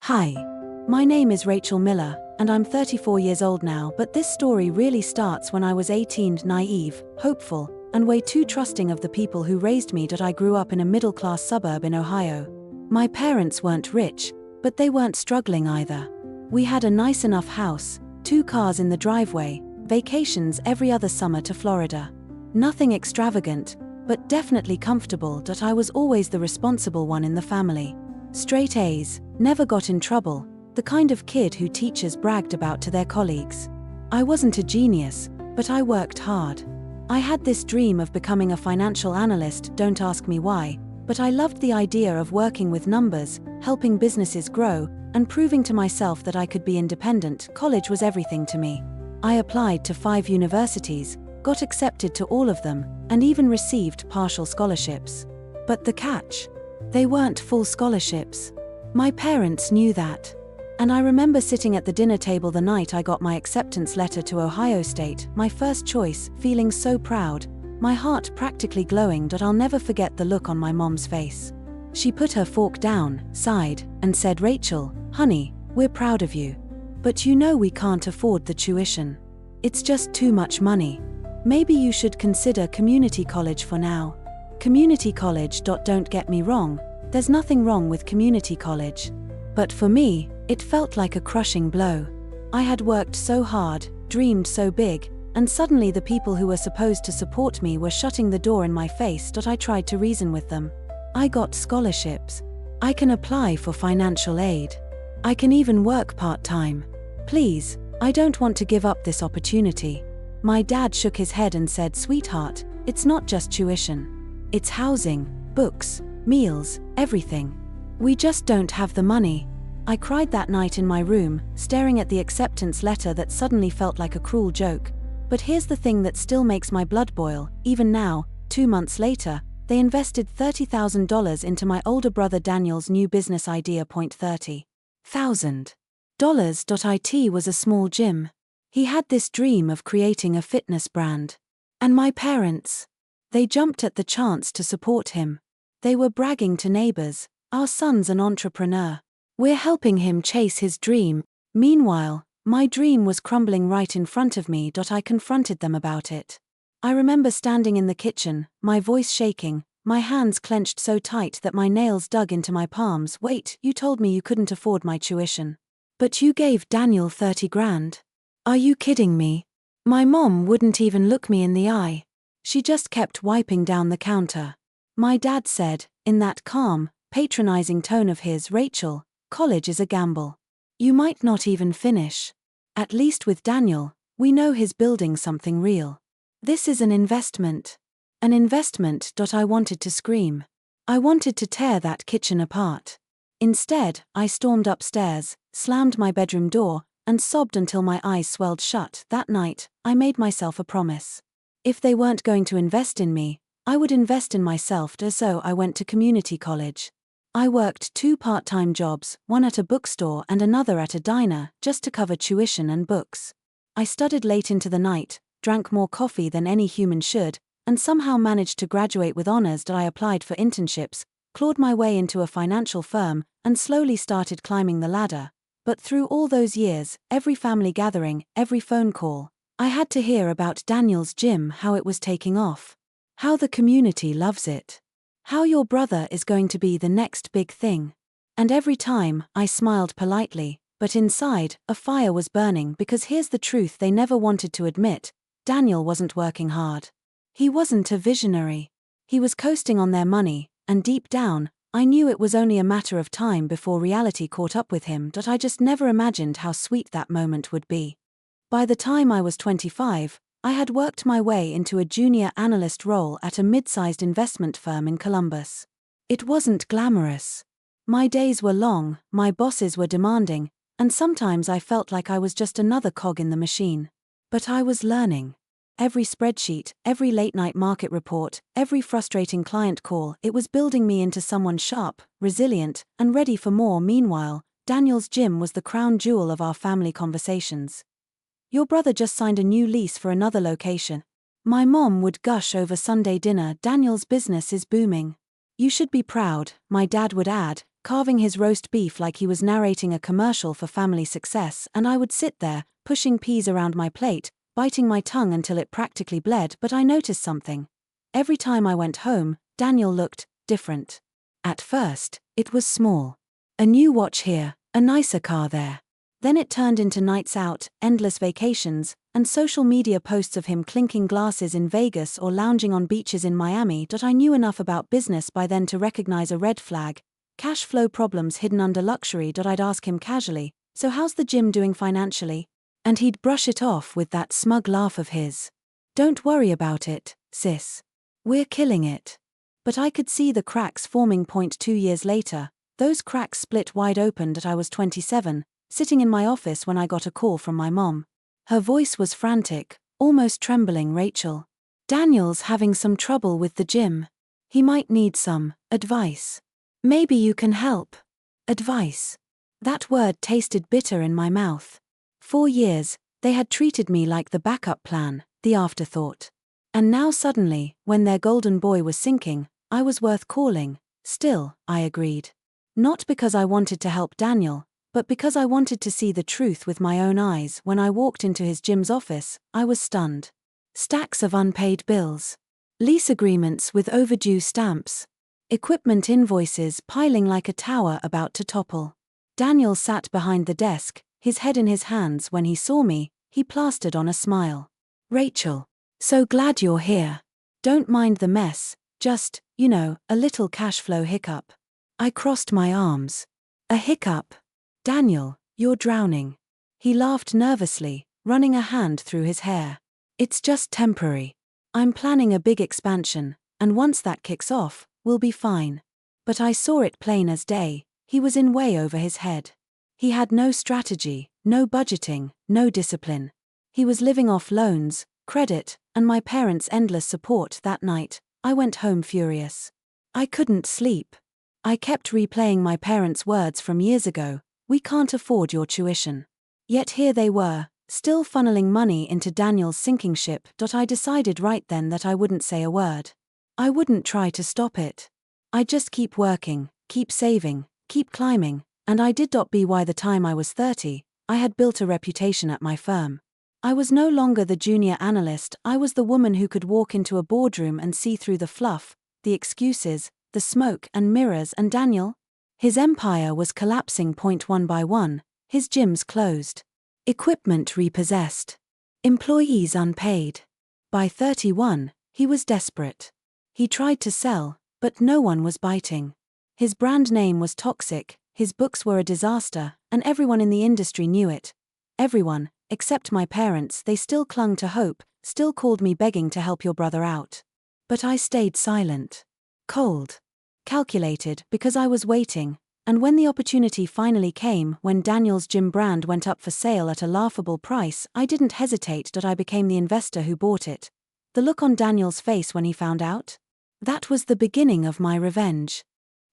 Hi, my name is Rachel Miller, and I'm 34 years old now, but this story really starts when I was 18, naive, hopeful, and way too trusting of the people who raised me. I grew up in a middle-class suburb in Ohio. My parents weren't rich, but they weren't struggling either. We had a nice enough house, 2 cars in the driveway, vacations every other summer to Florida. Nothing extravagant, but definitely comfortable. I was always the responsible one in the family. Straight A's, never got in trouble, the kind of kid who teachers bragged about to their colleagues. I wasn't a genius, but I worked hard. I had this dream of becoming a financial analyst, don't ask me why, but I loved the idea of working with numbers, helping businesses grow, and proving to myself that I could be independent. College was everything to me. I applied to 5 universities, got accepted to all of them, and even received partial scholarships. But the catch? They weren't full scholarships. My parents knew that. And I remember sitting at the dinner table the night I got my acceptance letter to Ohio State, my first choice, feeling so proud, my heart practically glowing. I'll never forget the look on my mom's face. She put her fork down, sighed, and said, "Rachel, honey, we're proud of you. But you know we can't afford the tuition. It's just too much money. Maybe you should consider community college for now." Community college. Don't get me wrong, there's nothing wrong with community college. But for me, it felt like a crushing blow. I had worked so hard, dreamed so big, and suddenly the people who were supposed to support me were shutting the door in my face. I tried to reason with them. I got scholarships. I can apply for financial aid. I can even work part-time. Please, I don't want to give up this opportunity. My dad shook his head and said, "Sweetheart, it's not just tuition. It's housing, books, meals, everything. We just don't have the money." I cried that night in my room, staring at the acceptance letter that suddenly felt like a cruel joke. But here's the thing that still makes my blood boil. Even now, 2 months later, they invested $30,000 into my older brother Daniel's new business idea. $30,000. It was a small gym. He had this dream of creating a fitness brand. And my parents, they jumped at the chance to support him. They were bragging to neighbors, "Our son's an entrepreneur. We're helping him chase his dream." Meanwhile, my dream was crumbling right in front of me. I confronted them about it. I remember standing in the kitchen, my voice shaking, my hands clenched so tight that my nails dug into my palms. "Wait, you told me you couldn't afford my tuition. But you gave Daniel 30 grand. Are you kidding me?" My mom wouldn't even look me in the eye. She just kept wiping down the counter. My dad said, in that calm, patronizing tone of his, "Rachel, college is a gamble. You might not even finish. At least with Daniel, we know he's building something real. This is an investment." An investment. I wanted to scream. I wanted to tear that kitchen apart. Instead, I stormed upstairs, slammed my bedroom door, and sobbed until my eyes swelled shut. That night, I made myself a promise. If they weren't going to invest in me, I would invest in myself. So I went to community college. I worked 2 part-time jobs, one at a bookstore and another at a diner, just to cover tuition and books. I studied late into the night, drank more coffee than any human should, and somehow managed to graduate with honors. I applied for internships, clawed my way into a financial firm, and slowly started climbing the ladder. But through all those years, every family gathering, every phone call, I had to hear about Daniel's gym, how it was taking off. How the community loves it. How your brother is going to be the next big thing. And every time, I smiled politely, but inside, a fire was burning. Because here's the truth they never wanted to admit: Daniel wasn't working hard. He wasn't a visionary. He was coasting on their money, and deep down, I knew it was only a matter of time before reality caught up with him. I just never imagined how sweet that moment would be. By the time I was 25, I had worked my way into a junior analyst role at a mid-sized investment firm in Columbus. It wasn't glamorous. My days were long, my bosses were demanding, and sometimes I felt like I was just another cog in the machine. But I was learning. Every spreadsheet, every late-night market report, every frustrating client call, it was building me into someone sharp, resilient, and ready for more. Meanwhile, Daniel's gym was the crown jewel of our family conversations. "Your brother just signed a new lease for another location." My mom would gush over Sunday dinner. "Daniel's business is booming. You should be proud," my dad would add, carving his roast beef like he was narrating a commercial for family success, and I would sit there, pushing peas around my plate, biting my tongue until it practically bled. But I noticed something. Every time I went home, Daniel looked different. At first, it was small. A new watch here, a nicer car there. Then it turned into nights out, endless vacations, and social media posts of him clinking glasses in Vegas or lounging on beaches in Miami. I knew enough about business by then to recognize a red flag: cash flow problems hidden under luxury. I'd ask him casually, "So how's the gym doing financially?" And he'd brush it off with that smug laugh of his. "Don't worry about it, sis. We're killing it." But I could see the cracks forming. 2 years later, those cracks split wide open. I was 27, sitting in my office when I got a call from my mom. Her voice was frantic, almost trembling. "Rachel, Daniel's having some trouble with the gym. He might need some advice. Maybe you can help." Advice. That word tasted bitter in my mouth. 4 years, they had treated me like the backup plan, the afterthought. And now suddenly, when their golden boy was sinking, I was worth calling. Still, I agreed. Not because I wanted to help Daniel, but because I wanted to see the truth with my own eyes. When I walked into his gym's office, I was stunned. Stacks of unpaid bills. Lease agreements with overdue stamps. Equipment invoices piling like a tower about to topple. Daniel sat behind the desk, his head in his hands. When he saw me, he plastered on a smile. "Rachel, so glad you're here. Don't mind the mess, just, a little cash flow hiccup." I crossed my arms. "A hiccup? Daniel, you're drowning." He laughed nervously, running a hand through his hair. "It's just temporary. I'm planning a big expansion, and once that kicks off, we'll be fine." But I saw it plain as day. He was in way over his head. He had no strategy, no budgeting, no discipline. He was living off loans, credit, and my parents' endless support. That night, I went home furious. I couldn't sleep. I kept replaying my parents' words from years ago: "We can't afford your tuition." Yet here they were, still funneling money into Daniel's sinking ship. I decided right then that I wouldn't say a word. I wouldn't try to stop it. I'd just keep working, keep saving, keep climbing, and I did. By the time I was 30, I had built a reputation at my firm. I was no longer the junior analyst. I was the woman who could walk into a boardroom and see through the fluff, the excuses, the smoke and mirrors. And Daniel? His empire was collapsing. One by one, his gyms closed. Equipment repossessed. Employees unpaid. By 31, he was desperate. He tried to sell, but no one was biting. His brand name was toxic, his books were a disaster, and everyone in the industry knew it. Everyone, except my parents. They still clung to hope, still called me begging to help your brother out. But I stayed silent. Cold. Calculated, because I was waiting. And when the opportunity finally came, when Daniel's gym brand went up for sale at a laughable price, I didn't hesitate. I became the investor who bought it. The look on Daniel's face when he found out? That was the beginning of my revenge.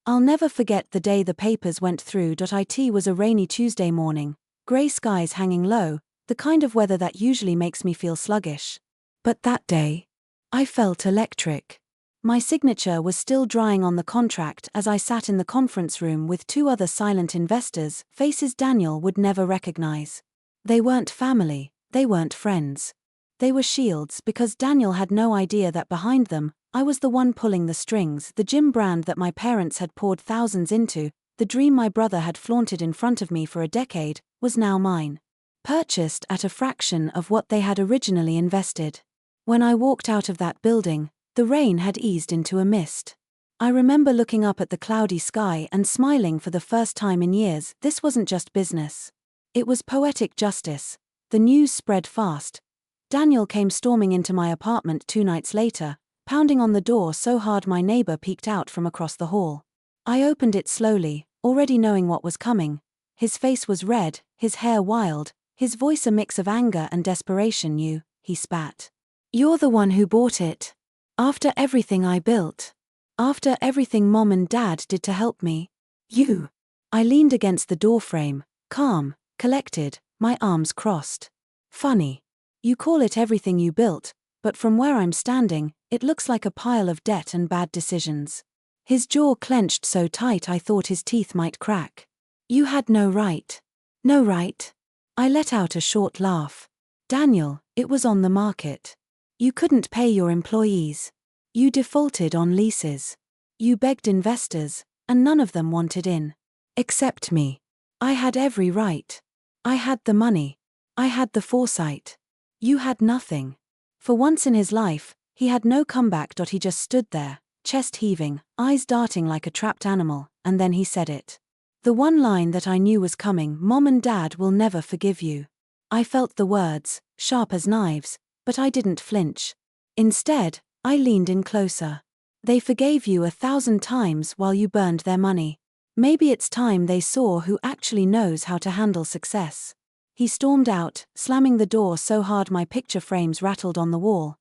I'll never forget the day the papers went through. It was a rainy Tuesday morning, grey skies hanging low, the kind of weather that usually makes me feel sluggish. But that day, I felt electric. My signature was still drying on the contract as I sat in the conference room with 2 other silent investors, faces Daniel would never recognize. They weren't family, they weren't friends. They were shields, because Daniel had no idea that behind them, I was the one pulling the strings. The gym brand that my parents had poured thousands into, the dream my brother had flaunted in front of me for a decade, was now mine. Purchased at a fraction of what they had originally invested. When I walked out of that building, the rain had eased into a mist. I remember looking up at the cloudy sky and smiling for the first time in years. This wasn't just business. It was poetic justice. The news spread fast. Daniel came storming into my apartment 2 nights later, pounding on the door so hard my neighbor peeked out from across the hall. I opened it slowly, already knowing what was coming. His face was red, his hair wild, his voice a mix of anger and desperation. "You," he spat. "You're the one who bought it. After everything I built. After everything Mom and Dad did to help me. You." I leaned against the doorframe, calm, collected, my arms crossed. "Funny. You call it everything you built, but from where I'm standing, it looks like a pile of debt and bad decisions." His jaw clenched so tight I thought his teeth might crack. You had no right. No right? I let out a short laugh. Daniel, it was on the market. You couldn't pay your employees. You defaulted on leases. You begged investors, and none of them wanted in. Except me. I had every right. I had the money. I had the foresight. You had nothing. For once in his life, he had no comeback. He just stood there, chest heaving, eyes darting like a trapped animal, and then he said it. The one line that I knew was coming: Mom and Dad will never forgive you. I felt the words, sharp as knives, but I didn't flinch. Instead, I leaned in closer. They forgave you 1,000 times while you burned their money. Maybe it's time they saw who actually knows how to handle success. He stormed out, slamming the door so hard my picture frames rattled on the wall.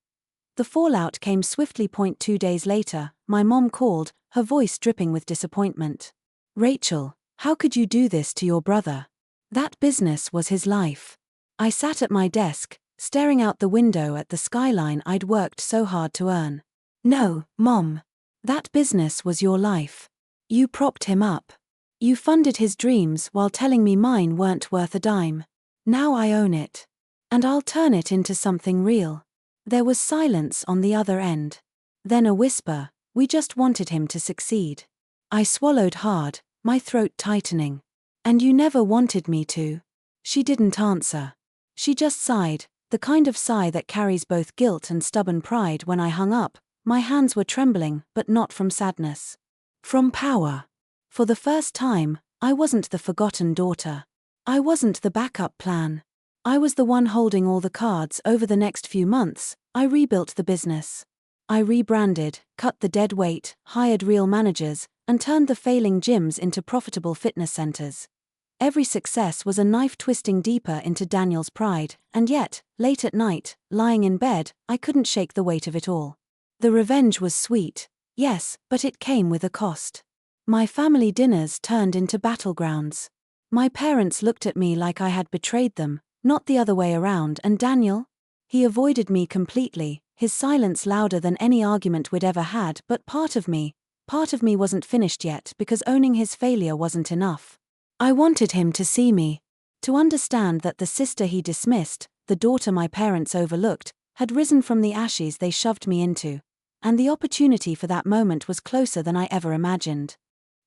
The fallout came swiftly. 2 days later, my mom called, her voice dripping with disappointment. Rachel, how could you do this to your brother? That business was his life. I sat at my desk, staring out the window at the skyline I'd worked so hard to earn. No, Mom. That business was your life. You propped him up. You funded his dreams while telling me mine weren't worth a dime. Now I own it. And I'll turn it into something real. There was silence on the other end. Then a whisper: we just wanted him to succeed. I swallowed hard, my throat tightening. And you never wanted me to. She didn't answer. She just sighed, the kind of sigh that carries both guilt and stubborn pride. When I hung up, my hands were trembling, but not from sadness. From power. For the first time, I wasn't the forgotten daughter. I wasn't the backup plan. I was the one holding all the cards. Over the next few months, I rebuilt the business. I rebranded, cut the dead weight, hired real managers, and turned the failing gyms into profitable fitness centers. Every success was a knife twisting deeper into Daniel's pride, and yet, late at night, lying in bed, I couldn't shake the weight of it all. The revenge was sweet, yes, but it came with a cost. My family dinners turned into battlegrounds. My parents looked at me like I had betrayed them, not the other way around. And Daniel? He avoided me completely, his silence louder than any argument we'd ever had. But part of me wasn't finished yet, because owning his failure wasn't enough. I wanted him to see me, to understand that the sister he dismissed, the daughter my parents overlooked, had risen from the ashes they shoved me into. And the opportunity for that moment was closer than I ever imagined.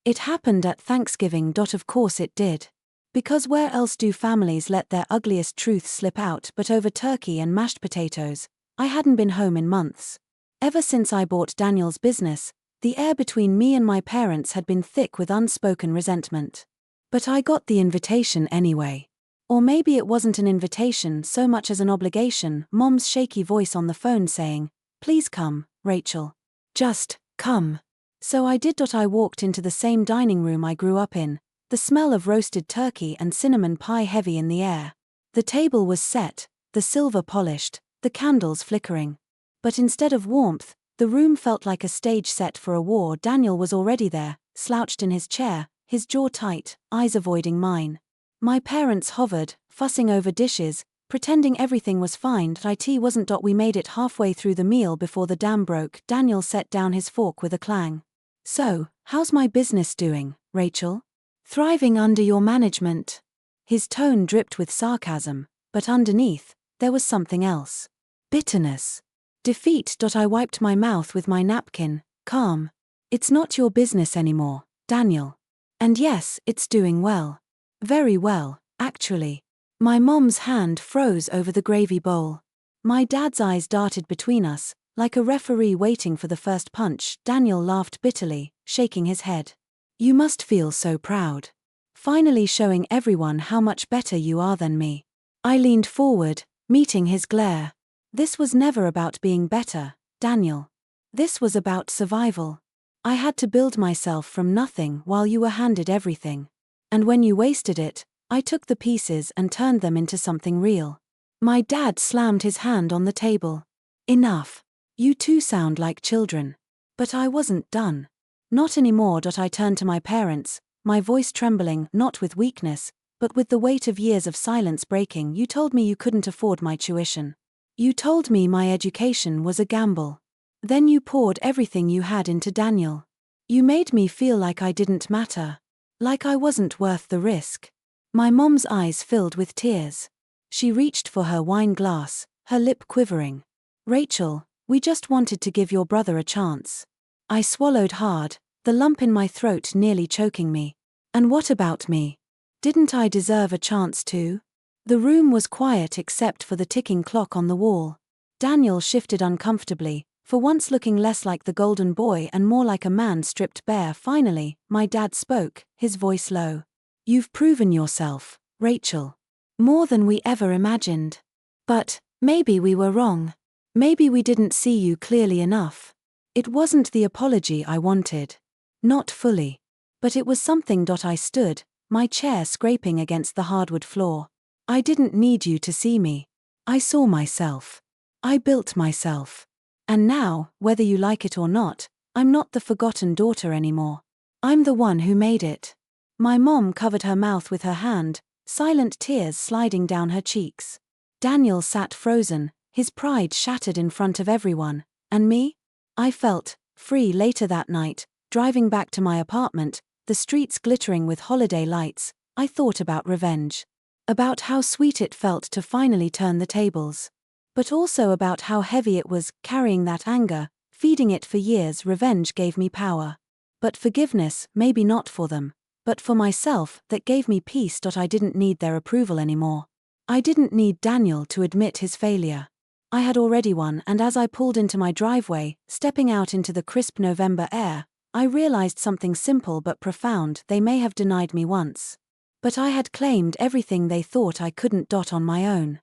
It happened at Thanksgiving. Of course it did. Because where else do families let their ugliest truths slip out but over turkey and mashed potatoes? I hadn't been home in months. Ever since I bought Daniel's business, the air between me and my parents had been thick with unspoken resentment. But I got the invitation anyway. Or maybe it wasn't an invitation so much as an obligation. Mom's shaky voice on the phone saying, "Please come, Rachel. Just come." So I did. I walked into the same dining room I grew up in, the smell of roasted turkey and cinnamon pie heavy in the air. The table was set, the silver polished, the candles flickering. But instead of warmth, the room felt like a stage set for a war. Daniel was already there, slouched in his chair, his jaw tight, eyes avoiding mine. My parents hovered, fussing over dishes, pretending everything was fine. It wasn't. We made it halfway through the meal before the dam broke. Daniel set down his fork with a clang. "So, how's my business doing, Rachel? Thriving under your management?" His tone dripped with sarcasm, but underneath, there was something else. Bitterness. Defeat. I wiped my mouth with my napkin, calm. "It's not your business anymore, Daniel. And yes, it's doing well. Very well, actually." My mom's hand froze over the gravy bowl. My dad's eyes darted between us, like a referee waiting for the first punch. Daniel laughed bitterly, shaking his head. "You must feel so proud. Finally showing everyone how much better you are than me." I leaned forward, meeting his glare. "This was never about being better, Daniel. This was about survival. I had to build myself from nothing while you were handed everything. And when you wasted it, I took the pieces and turned them into something real." My dad slammed his hand on the table. "Enough. You two sound like children." But I wasn't done. Not anymore. I turned to my parents, my voice trembling, not with weakness, but with the weight of years of silence breaking. "You told me you couldn't afford my tuition. You told me my education was a gamble. Then you poured everything you had into Daniel. You made me feel like I didn't matter. Like I wasn't worth the risk. My mom's eyes filled with tears. She reached for her wine glass, her lip quivering. Rachel, we just wanted to give your brother a chance. I swallowed hard, the lump in my throat nearly choking me. And what about me? Didn't I deserve a chance too? The room was quiet except for the ticking clock on the wall. Daniel shifted uncomfortably, for once looking less like the golden boy and more like a man stripped bare. Finally, my dad spoke, his voice low. You've proven yourself, Rachel. More than we ever imagined. But, maybe we were wrong. Maybe we didn't see you clearly enough. It wasn't the apology I wanted. Not fully. But it was something. I stood, my chair scraping against the hardwood floor. I didn't need you to see me. I saw myself. I built myself. And now, whether you like it or not, I'm not the forgotten daughter anymore. I'm the one who made it. My mom covered her mouth with her hand, silent tears sliding down her cheeks. Daniel sat frozen, his pride shattered in front of everyone. And me? I felt free later that night, driving back to my apartment, the streets glittering with holiday lights. I thought about revenge. About how sweet it felt to finally turn the tables. But also about how heavy it was, carrying that anger, feeding it for years. Revenge gave me power. But forgiveness, maybe not for them, but for myself, that gave me peace. I didn't need their approval anymore. I didn't need Daniel to admit his failure. I had already won, and as I pulled into my driveway, stepping out into the crisp November air, I realized something simple but profound. They may have denied me once. But I had claimed everything they thought I couldn't. On my own.